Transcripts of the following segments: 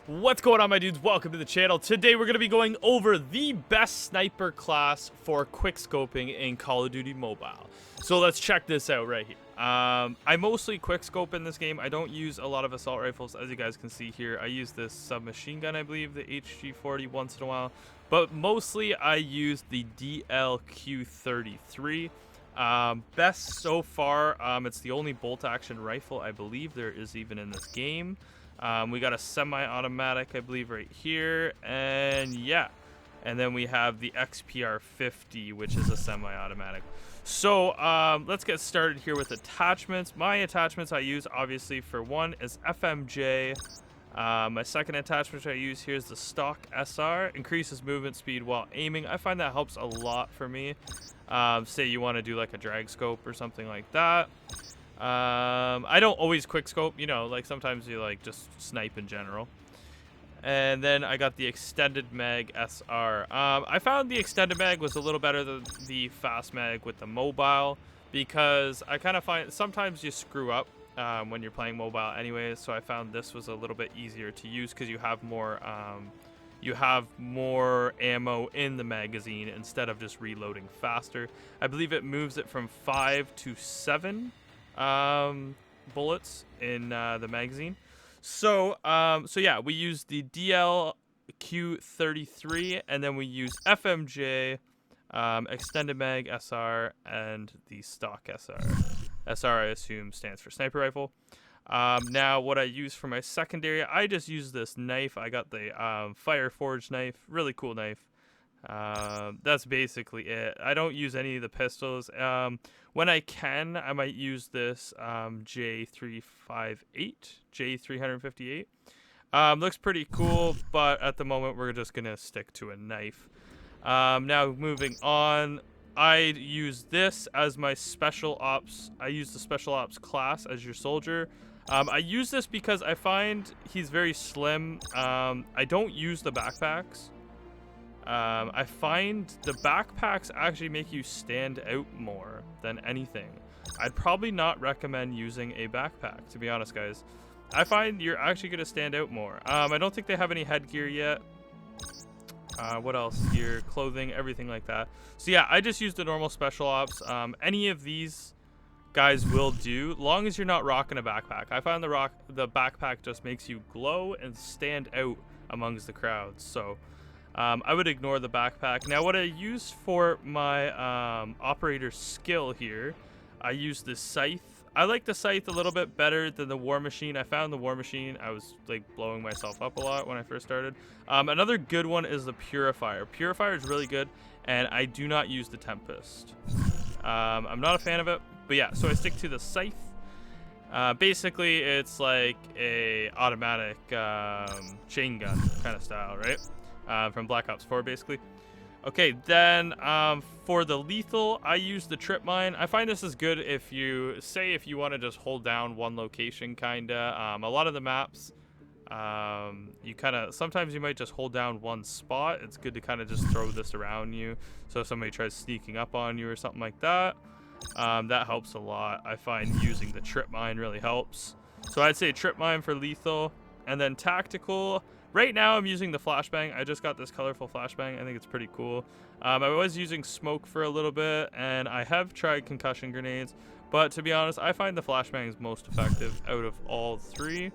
What's going on, my dudes? Welcome to the channel. Today we're going to be going over the best sniper class for quickscoping in Call of Duty Mobile. So let's check this out right here. I mostly quickscope in this game. I don't use a lot of assault rifles, as you guys can see here. I use this submachine gun, I believe, the HG40 once in a while. But mostly I use the DLQ-33. Best so far, it's the only bolt action rifle I believe there is even in this game. We got a semi-automatic, I believe, right here, and yeah. And then we have the XPR-50, which is a semi-automatic. So let's get started here with attachments. My attachments I use, obviously, for one is FMJ. My second attachment I use here is the stock SR. Increases movement speed while aiming. I find that helps a lot for me. Say you want to do like a drag scope or something like that. I don't always quick scope, you know, like sometimes you like just snipe in general. And then I got the extended mag SR. I found the extended mag was a little better than the fast mag with the mobile, because I kind of find sometimes you screw up when you're playing mobile anyways. So I found this was a little bit easier to use because you have more ammo in the magazine instead of just reloading faster. I believe it moves it from 5 to 7 bullets in the magazine. So yeah, we use the DLQ-33, and then we use FMJ, extended mag SR, and the stock SR. SR, I assume, stands for sniper rifle. Now, what I use for my secondary, I just use this knife. I got the Fireforge knife, really cool knife. That's basically it. I don't use any of the pistols. When I can, I might use this J358. Looks pretty cool, but at the moment we're just gonna stick to a knife. Now moving on, I use this as my special ops. I use the special ops class as your soldier. I use this because I find he's very slim. I don't use the backpacks. I find the backpacks actually make you stand out more than anything. I'd probably not recommend using a backpack, to be honest, guys. I find you're actually going to stand out more. I don't think they have any headgear yet. What else? Gear, clothing, everything like that. So yeah, I just use the normal special ops. Any of these guys will do, long as you're not rocking a backpack. I find the backpack just makes you glow and stand out amongst the crowds. So I would ignore the backpack. Now, what I use for my operator skill here, I use the scythe. I like the scythe a little bit better than the war machine. I found the war machine, I was like blowing myself up a lot when I first started. Another good one is the purifier. Purifier is really good, and I do not use the Tempest. I'm not a fan of it, but yeah, so I stick to the scythe. Basically, it's like a automatic chain gun kind of style, right? From Black Ops 4, basically. Okay, then for the lethal, I use the trip mine. I find this is good if you want to just hold down one location, kinda. A lot of the maps, sometimes you might just hold down one spot. It's good to kind of just throw this around you, so if somebody tries sneaking up on you or something like that, that helps a lot. I find using the trip mine really helps. So I'd say trip mine for lethal, and then tactical. Right now, I'm using the flashbang. I just got this colorful flashbang. I think it's pretty cool. I was using smoke for a little bit, and I have tried concussion grenades. But to be honest, I find the flashbang is most effective out of all three.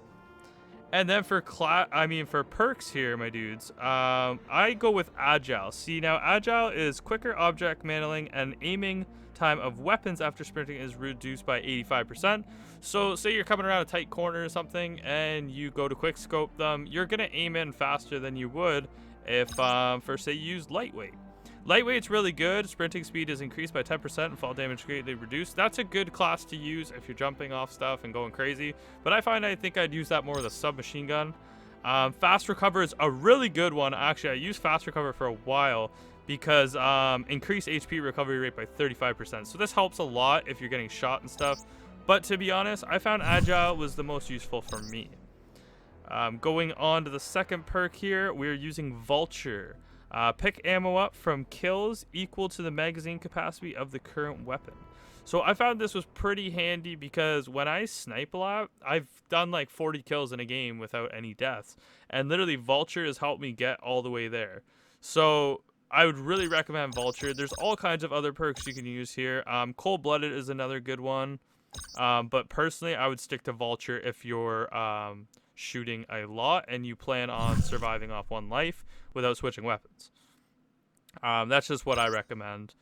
And then for perks here, my dudes, I go with Agile. See, now Agile is quicker object handling and aiming time of weapons after sprinting is reduced by 85%. So say you're coming around a tight corner or something and you go to quick scope them, you're gonna aim in faster than you would if for say you use lightweight. Lightweight's really good. Sprinting speed is increased by 10% and fall damage greatly reduced. That's a good class to use if you're jumping off stuff and going crazy, but I think I'd use that more with a submachine gun. Fast recover is a really good one. Actually, I used fast recover for a while because increased HP recovery rate by 35%. So this helps a lot if you're getting shot and stuff. But to be honest, I found Agile was the most useful for me. Going on to the second perk here, we're using Vulture. Pick ammo up from kills equal to the magazine capacity of the current weapon. So I found this was pretty handy because when I snipe a lot, I've done like 40 kills in a game without any deaths. And literally Vulture has helped me get all the way there. So I would really recommend Vulture. There's all kinds of other perks you can use here. Cold-Blooded is another good one. But personally, I would stick to Vulture if you're shooting a lot and you plan on surviving off 1 life without switching weapons. That's just what I recommend.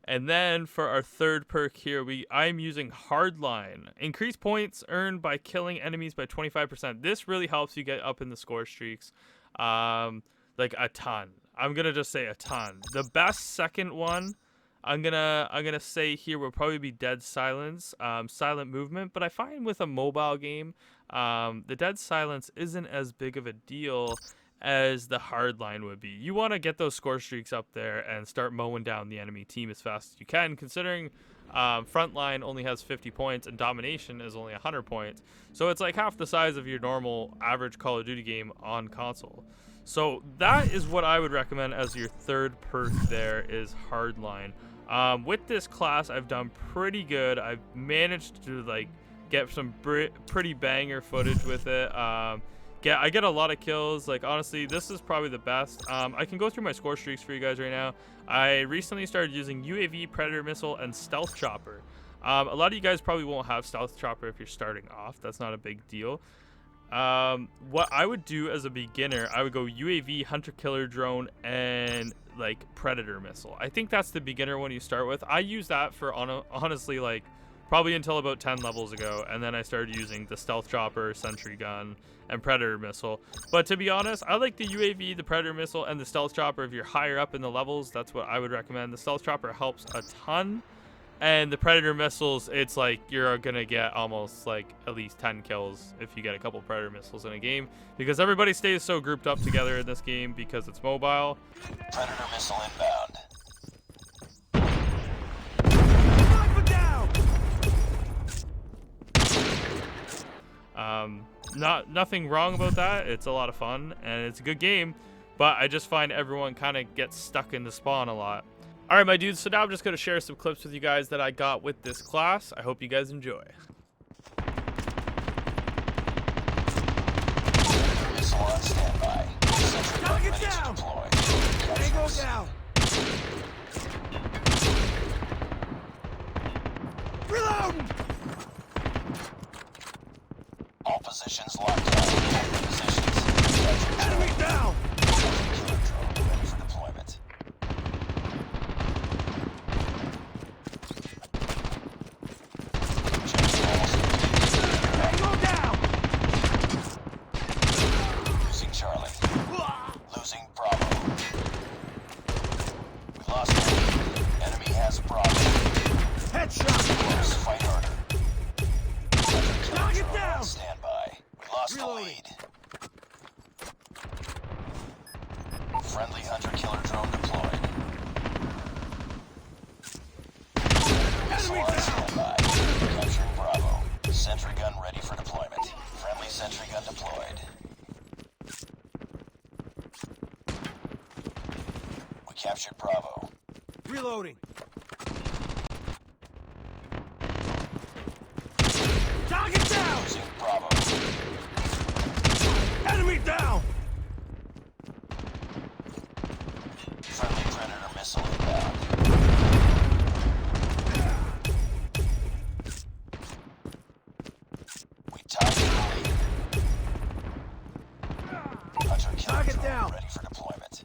And then for our third perk here, I'm using Hardline. Increase points earned by killing enemies by 25%. This really helps you get up in the score streaks, like a ton. I'm gonna just say a ton. The best second one, I'm gonna say here will probably be Dead Silence, silent movement. But I find with a mobile game, the Dead Silence isn't as big of a deal as the Hardline would be. You want to get those score streaks up there and start mowing down the enemy team as fast as you can, considering Frontline only has 50 points and Domination is only 100 points. So it's like half the size of your normal average Call of Duty game on console. So that is what I would recommend as your third perk there, is Hardline. With this class, I've done pretty good. I've managed to like get some pretty banger footage with it. I get a lot of kills. Like, honestly, this is probably the best. I can go through my score streaks for you guys right now. I recently started using UAV, Predator Missile, and Stealth Chopper. A lot of you guys probably won't have Stealth Chopper if you're starting off. That's not a big deal. What I would do as a beginner, I would go UAV, Hunter Killer Drone, and like Predator Missile. I think that's the beginner one you start with. I use that for honestly like probably until about 10 levels ago, and then I started using the Stealth Chopper, Sentry Gun, and Predator Missile. But to be honest, I like the UAV, the Predator Missile, and the Stealth Chopper. If you're higher up in the levels, that's what I would recommend. The Stealth Chopper helps a ton, and the Predator Missiles, it's like you're gonna get almost like at least 10 kills if you get a couple Predator Missiles in a game, because everybody stays so grouped up together in this game because it's mobile. Predator Missile inbound. Nothing wrong about that. It's a lot of fun and it's a good game, but I just find everyone kind of gets stuck in the spawn a lot. All right, my dudes, so now I'm just going to share some clips with you guys that I got with this class. I hope you guys enjoy. Missile on standby. Target down! Tango down! Reload! All positions locked down. All positions. Enemy down! Killer drone ready for deployment. Tango down! Losing Charlie. Losing Bravo. We lost Enemy. Enemy has Bravo. Headshot! Close, fight harder. Target Drone down! on standby. We lost Reloading. the lead. Friendly Hunter Killer drone deployed. Missile Enemy on down! standby. Capturing Bravo. Sentry gun ready for deployment. Friendly sentry gun deployed. We captured Bravo. Reloading. Target down! Losing Bravo. Enemy down! Friendly Predator missile inbound. We tied the lead. Hunter Killer Target drone down. ready for deployment.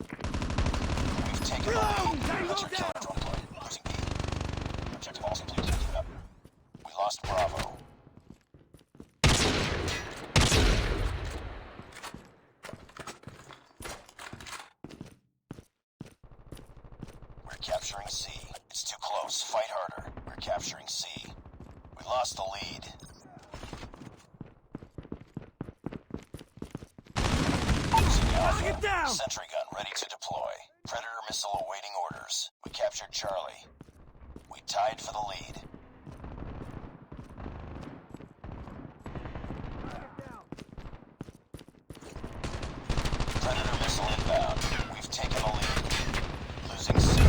We've taken the Reload! lead. Tango Hunter Killer down. drone deployed. Losing B. Objective also complete. Keep it up. We lost Bravo. We're capturing C. It's too close. Fight harder. We're capturing C. We lost the lead. Losing Alpha. Target down! Sentry gun ready to deploy. Predator missile awaiting orders. We captured Charlie. We tied for the lead. Predator missile inbound. We've taken the lead. Losing C.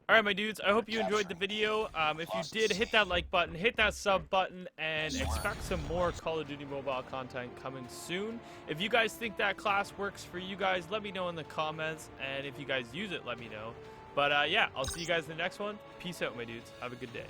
Alright, my dudes, I hope you enjoyed the video. If you did, hit that like button, hit that sub button, and expect some more Call of Duty Mobile content coming soon. If you guys think that class works for you guys, let me know in the comments, and if you guys use it, let me know. But yeah, I'll see you guys in the next one. Peace out, my dudes. Have a good day.